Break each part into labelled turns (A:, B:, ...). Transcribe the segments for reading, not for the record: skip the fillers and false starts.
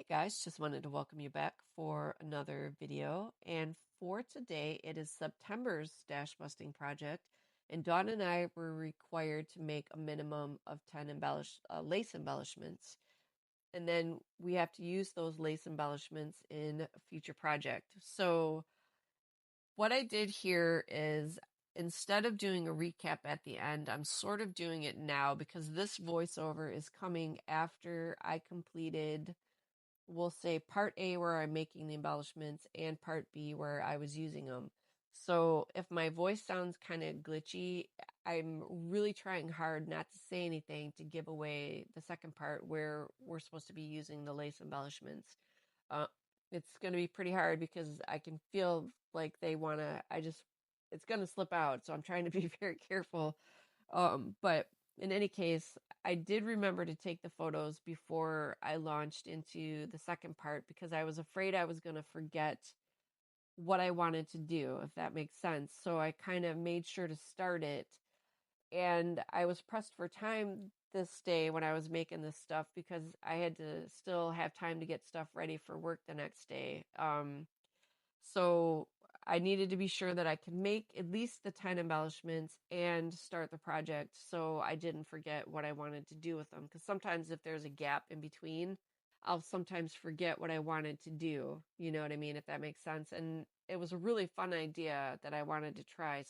A: Guys, just wanted to welcome you back for another video. And for today, it is September's stash busting project. And Dawn and I were required to make a minimum of 10 lace embellishments. And then we have to use those lace embellishments in a future project. So what I did here is instead of doing a recap at the end, I'm sort of doing it now because this voiceover is coming after I completed, we'll say, part A where I'm making the embellishments and part B where I was using them. So if my voice sounds kind of glitchy, I'm really trying hard not to say anything to give away the second part where we're supposed to be using the lace embellishments. Uh, it's going to be pretty hard because I can feel like it's going to slip out. So I'm trying to be very careful. But in any case, I did remember to take the photos before I launched into the second part because I was afraid I was going to forget what I wanted to do, if that makes sense. So I kind of made sure to start it. And I was pressed for time this day when I was making this stuff because I had to still have time to get stuff ready for work the next day. So I needed to be sure that I could make at least the 10 embellishments and start the project so I didn't forget what I wanted to do with them. Because sometimes if there's a gap in between, I'll sometimes forget what I wanted to do. You know what I mean? If that makes sense. And it was a really fun idea that I wanted to try.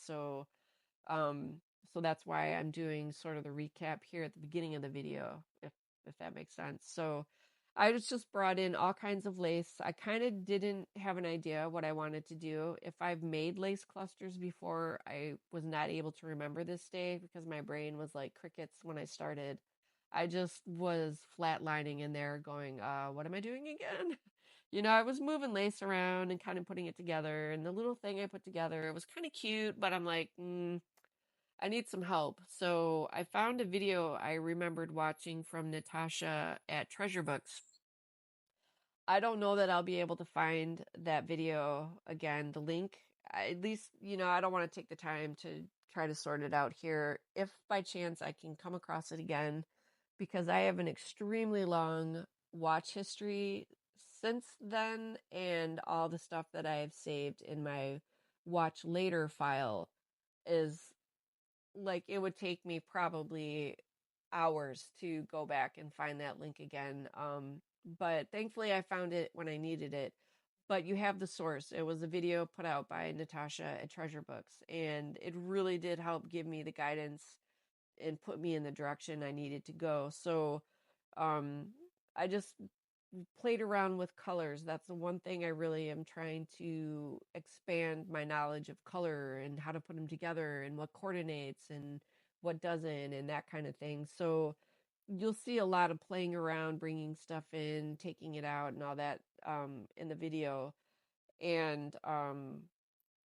A: Um, so that's why I'm doing sort of the recap here at the beginning of the video, if that makes sense. So I was just brought in all kinds of lace. I kind of didn't have an idea what I wanted to do. If I've made lace clusters before, I was not able to remember this day because my brain was like crickets when I started. I just was flatlining in there going, what am I doing again? I was moving lace around and kind of putting it together. And the little thing I put together, it was kind of cute, but I'm like, I need some help. So I found a video I remembered watching from Natasha at Treasure Books. I don't know that I'll be able to find that video again, the link. At least, I don't want to take the time to try to sort it out here. If by chance I can come across it again, because I have an extremely long watch history since then, and all the stuff that I have saved in my watch later file is like it would take me probably hours to go back and find that link again. But thankfully I found it when I needed it. But you have the source. It was a video put out by Natasha at Treasure Books, and it really did help give me the guidance and put me in the direction I needed to go. So um, I just played around with colors. That's the one thing I really am trying to expand my knowledge of color and how to put them together and what coordinates and what doesn't and that kind of thing. So you'll see a lot of playing around, bringing stuff in, taking it out, and all that in the video. And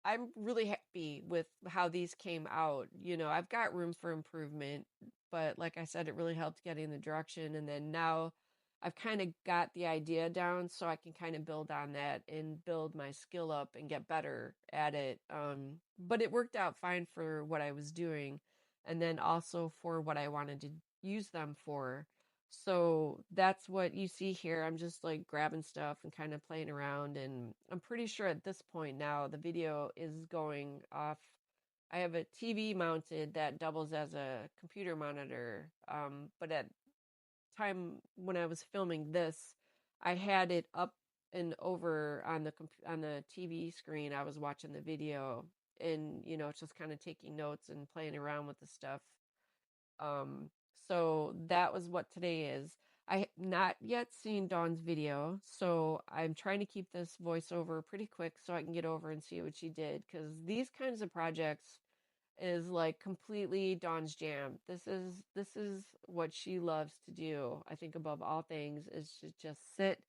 A: I'm really happy with how these came out. I've got room for improvement, but like I said, it really helped getting the direction. And then now I've kind of got the idea down so I can kind of build on that and build my skill up and get better at it. But it worked out fine for what I was doing and then also for what I wanted to use them for. So that's what you see here. I'm just like grabbing stuff and kind of playing around. And I'm pretty sure at this point now the video is going off. I have a TV mounted that doubles as a computer monitor. But at time when I was filming this, I had it up and over on the TV screen. I was watching the video and just kind of taking notes and playing around with the stuff. Um, so that was what today is. I have not yet seen Dawn's video, so I'm trying to keep this voiceover pretty quick so I can get over and see what she did. Because these kinds of projects is like completely Dawn's jam. This is what she loves to do. I think above all things is to just sit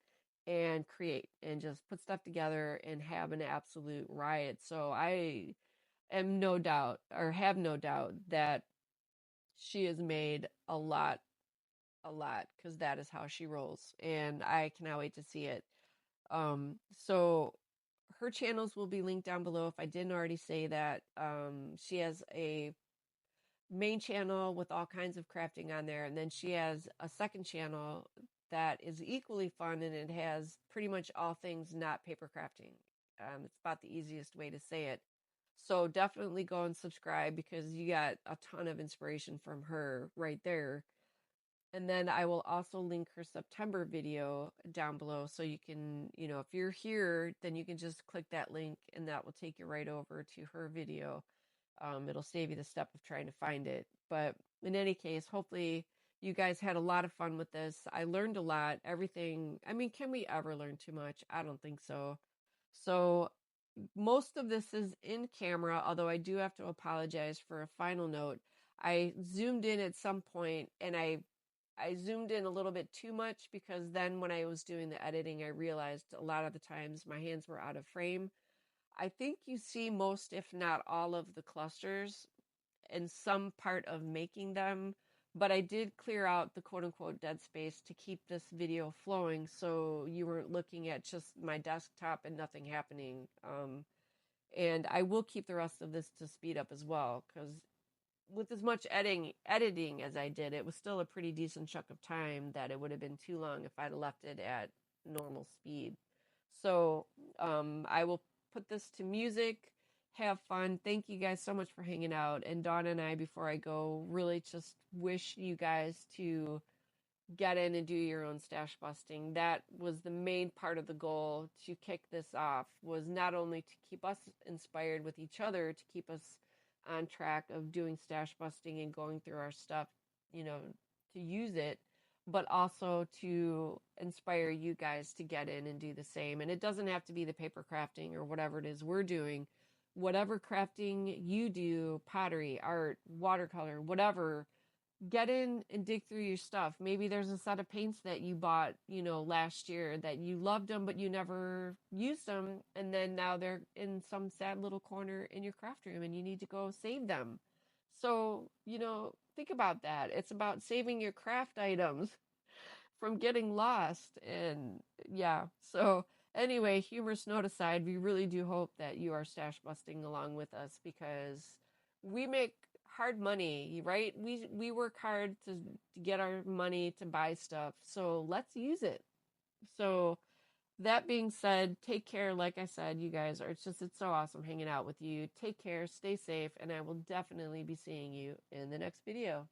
A: and create and just put stuff together and have an absolute riot. So I am no doubt or have no doubt that she has made a lot, because that is how she rolls, and I cannot wait to see it. So her channels will be linked down below if I didn't already say that. She has a main channel with all kinds of crafting on there, and then she has a second channel that is equally fun, and it has pretty much all things not paper crafting. It's about the easiest way to say it. So definitely go and subscribe because you got a ton of inspiration from her right there. And then I will also link her September video down below so you can, if you're here, then you can just click that link and that will take you right over to her video. It'll save you the step of trying to find it. But in any case, hopefully you guys had a lot of fun with this. I learned a lot. Everything, I mean, can we ever learn too much? I don't think so. So most of this is in camera, although I do have to apologize for a final note. I zoomed in at some point and I zoomed in a little bit too much because then when I was doing the editing, I realized a lot of the times my hands were out of frame. I think you see most, if not all, of the clusters in some part of making them, but I did clear out the quote unquote dead space to keep this video flowing so you weren't looking at just my desktop and nothing happening. And I will keep the rest of this to speed up as well because with as much editing as I did, it was still a pretty decent chunk of time that it would have been too long if I'd left it at normal speed. So I will put this to music. Have fun. Thank you guys so much for hanging out. And Dawn and I, before I go, really just wish you guys to get in and do your own stash busting. That was the main part of the goal to kick this off, was not only to keep us inspired with each other, to keep us on track of doing stash busting and going through our stuff, you know, to use it, but also to inspire you guys to get in and do the same. And it doesn't have to be the paper crafting or whatever it is we're doing. Whatever crafting you do, pottery, art, watercolor, whatever, get in and dig through your stuff. Maybe there's a set of paints that you bought, last year that you loved them, but you never used them. And then now they're in some sad little corner in your craft room and you need to go save them. So, think about that. It's about saving your craft items from getting lost. And yeah, so anyway, humorous note aside, we really do hope that you are stash busting along with us because we make hard money, right? We work hard to get our money to buy stuff, so let's use it. So that being said, take care. Like I said, you guys are, it's so awesome hanging out with you. Take care, stay safe, and I will definitely be seeing you in the next video.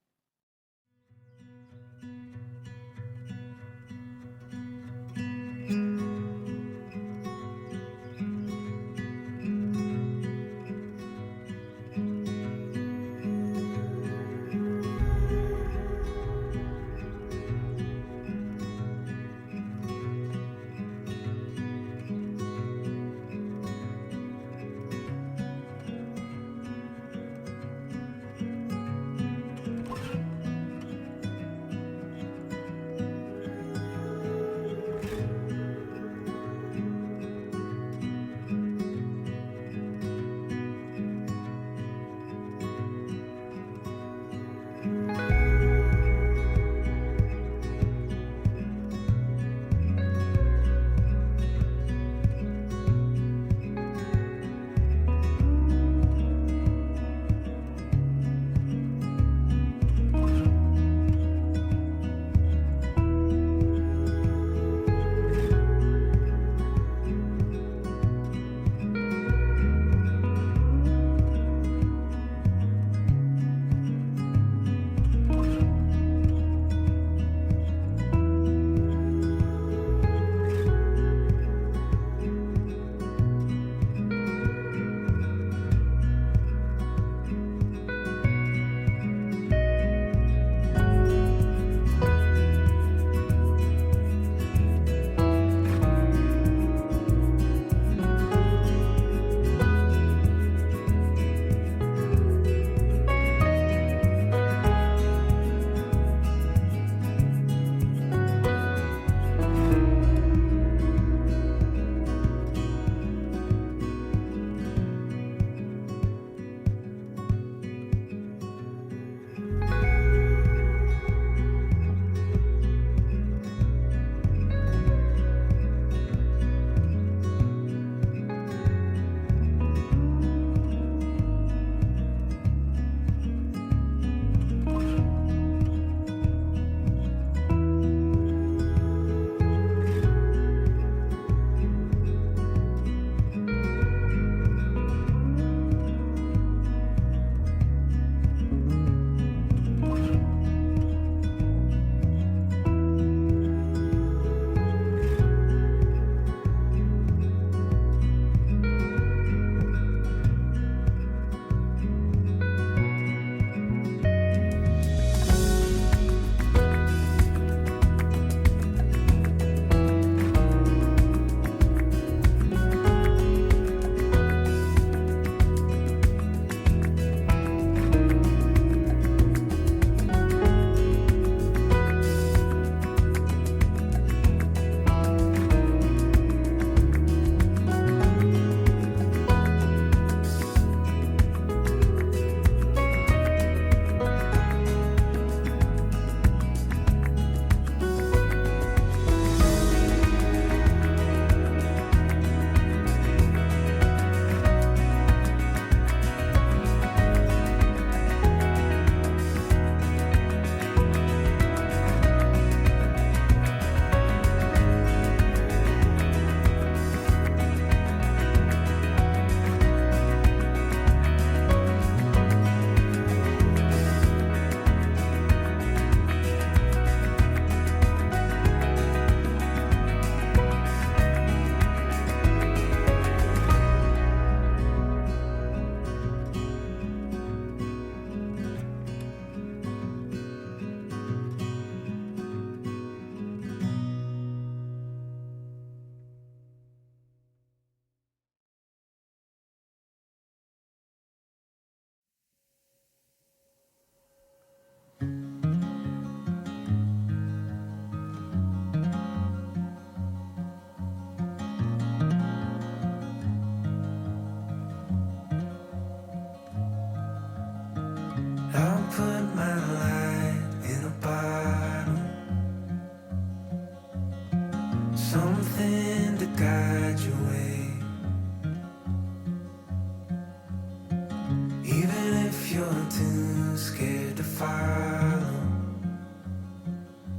B: follow.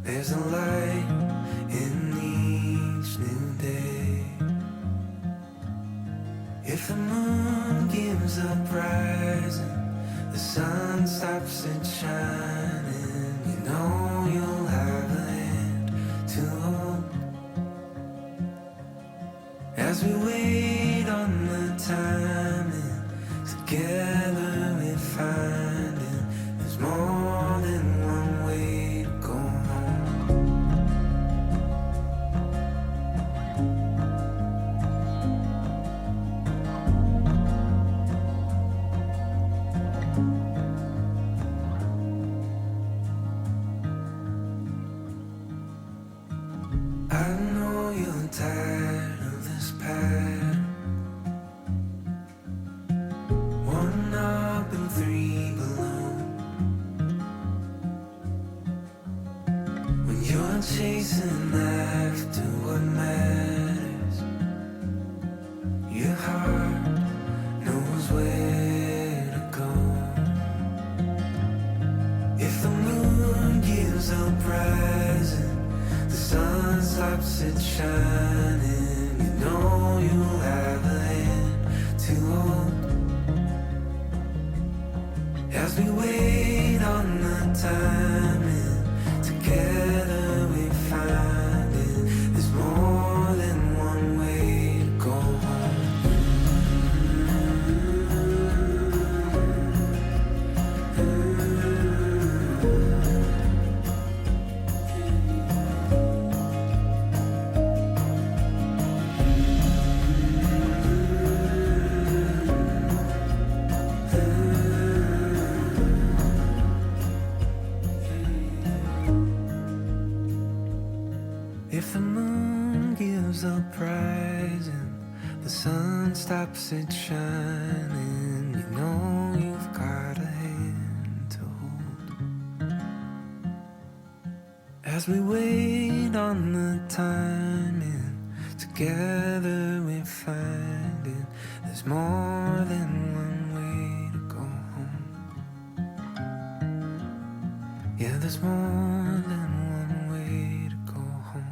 B: There's a light in each new day. If the moon gives up rising, the sun stops it shining, you know you'll have a hand to hold. As we wait on the timing, together we find it. There's more than one way to go home. I know you're tired of this pattern. One up and three below. When you're chasing after what matters, your heart knows where to go. If the moon gives up rising, the sun stops it shining, you know you'll have a hand to hold. As we wait on the timing, together we find it. There's more than one way to go home. If the moon gives up rising, the sun stops it shining, you know you've got a hand to hold. As we wait on the timing, together we find it. There's more than one way to go home. Yeah, there's more than one way to go home.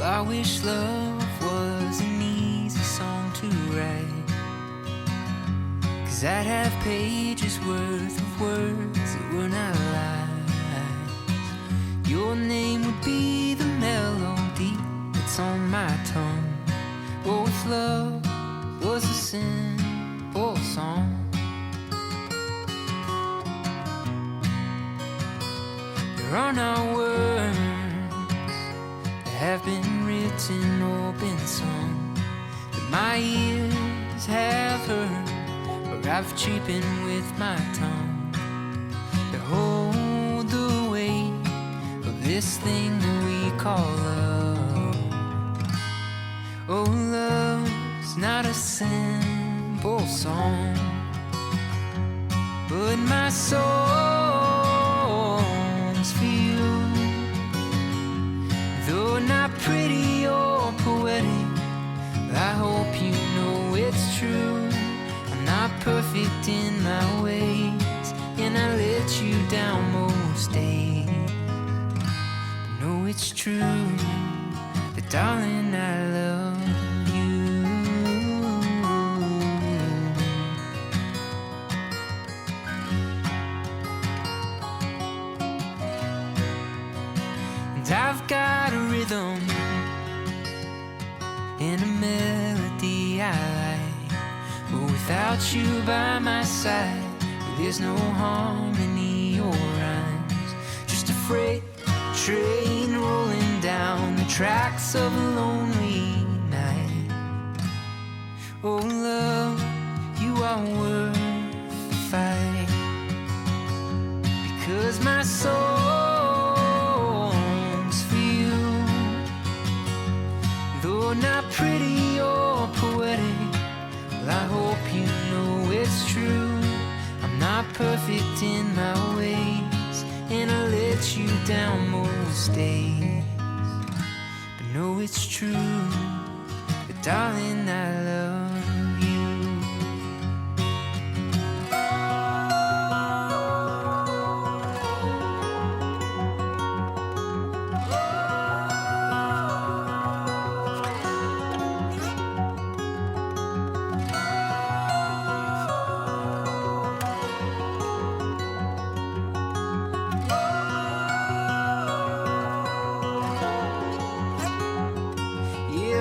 B: I wish love was an easy song to write, 'cause I'd have pages worth of words that were not lies. Your name would be the melody that's on my tongue. Oh, if love was a simple song. There are no words that have been written or been sung that my ears have heard, or I've cheapened with my tongue, to hold the weight of this thing that we call love. Oh, love's not a simple song, but my songs for you, though not pretty or poetic, I hope you know it's true. I'm not perfect in my ways, and I let you down most days. But know it's true, that darling, I love you. And I've got a rhythm and a melody I like, but without you by my side, there's no harmony or rhymes. Just a freight train rolling down the tracks of a lonely night. Oh, love, you are worth the fight, because my song's for you, though not pretty or poetic. Well, I hope you know it's true. I'm not perfect in my ways, and I let you down most days. But know it's true, but darling, I love you.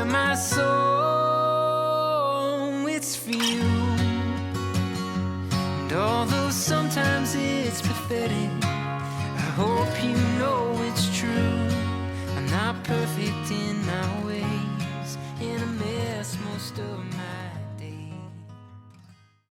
B: My song, it's for you. And although sometimes it's pathetic, I hope you know it's true. I'm not perfect in my ways, and I mess most of